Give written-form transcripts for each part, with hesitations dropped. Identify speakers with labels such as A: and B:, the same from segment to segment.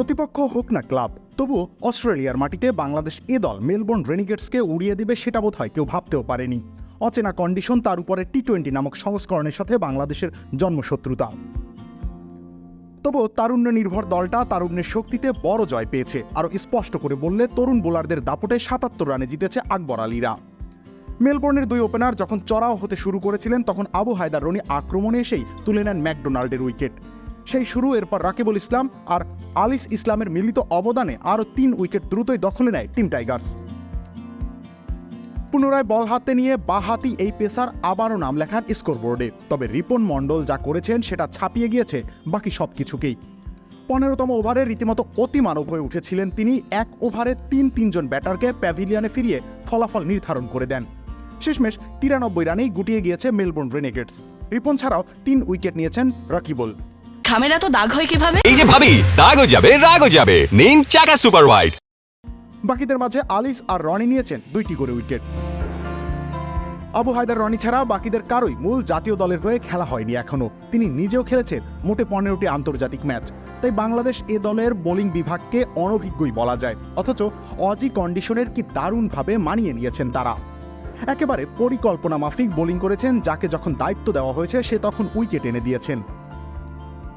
A: প্রতিপক্ষ হোক না ক্লাব, তবুও অস্ট্রেলিয়ার মাটিতে বাংলাদেশ এ দল মেলবোর্ন রেনিগেটসকে উড়িয়ে দেবে সেটা বোধহয় কেউ ভাবতেও পারেনি। অচেনা কন্ডিশন, তার উপরে টি-20 নামক সংস্করণের সাথে বাংলাদেশের জন্মশত্রুতা। তবুও তারুণ্য নির্ভর দলটা তারুণ্যের শক্তিতে বড় জয় পেয়েছে। আরও স্পষ্ট করে বললে, তরুণ বোলারদের দাপটে ৭৭ রানে জিতেছে আকবর আলীরা। মেলবোর্নের দুই ওপেনার যখন চড়াও হতে শুরু করেছিলেন, তখন আবু হায়দার রনি আক্রমণে এসেই তুলে নেন ম্যাকডোনাল্ডের উইকেট। সেই শুরু, এরপর রাকিবুল ইসলাম আর আলিস ইসলামের মিলিত অবদানে আরও ৩ উইকেট দ্রুতই দখলে নেয় টিম টাইগার্স। পুনরায় বল হাতে নিয়ে বাঁহাতি এই পেসার আবারও নাম লেখান স্কোরবোর্ডে। তবে রিপন মণ্ডল যা করেছেন সেটা ছাপিয়ে গিয়েছে বাকি সব কিছুকেই। ১৫তম ওভারে রীতিমতো অতিমানব হয়ে উঠেছিলেন তিনি। এক ওভারে ৩ ব্যাটারকে প্যাভিলিয়নে ফিরিয়ে ফলাফল নির্ধারণ করে দেন। শেষমেশ ৯৩ রানেই গুটিয়ে গিয়েছে মেলবোর্ন রেনেগেটস। রিপন ছাড়াও ৩ উইকেট নিয়েছেন রাকিবুল।
B: খামেরা তো দাগ হয় কিভাবে?
C: এই যে ভাবি, দাগও যাবে রাগও যাবে, নিন চাকা সুপার হোয়াইট।
A: বাকিদের মাঝে আলিস আর রনি নিয়েছেন ২টি করে উইকেট। আবু হায়দার রনি ছাড়া বাকিদের কারোই মূল জাতীয় দলের হয়ে খেলা হয়নি এখনো। তিনি নিজেও খেলেছেন মোটে ১৫টি আন্তর্জাতিক ম্যাচ। তাই বাংলাদেশ এ দলের বোলিং বিভাগকে অনভিজ্ঞই বলা যায়। অথচ অজি কন্ডিশনের কি দারুণভাবে মানিয়ে নিয়েছেন তারা। একেবারে পরিকল্পনা মাফিক বোলিং করেছেন। যাকে যখন দায়িত্ব দেওয়া হয়েছে সে তখন উইকেট এনে দিয়েছেন।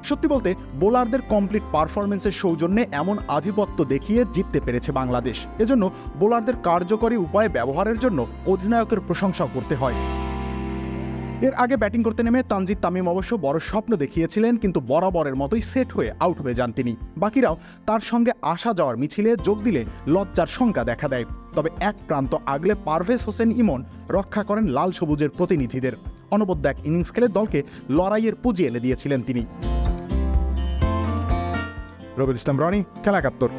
A: সত্যি বলতে, বোলারদের কমপ্লিট পারফরমেন্সের সৌজন্যে এমন আধিপত্য দেখিয়ে জিততে পেরেছে বাংলাদেশ। এজন্য বোলারদের কার্যকরী উপায় ব্যবহারের জন্য অধিনায়কের প্রশংসা করতে হয়। এর আগে ব্যাটিং করতে নেমে তানজিদ তামিম অবশ্য বড় স্বপ্ন দেখিয়েছিলেন, কিন্তু বরাবরের মতোই সেট হয়ে আউট হয়ে যান তিনি। বাকিরাও তার সঙ্গে আসা যাওয়ার মিছিলে যোগ দিলে লজ্জার শঙ্কা দেখা দেয়। তবে এক প্রান্ত আগলে পারভেজ হোসেন ইমন রক্ষা করেন লাল সবুজের প্রতিনিধিদের। অনবদ্য এক ইনিংস খেলে দলকে লড়াইয়ের পুঁজি এনে দিয়েছিলেন তিনি। রবিউল ইসলাম রনি, খেলা ৭১।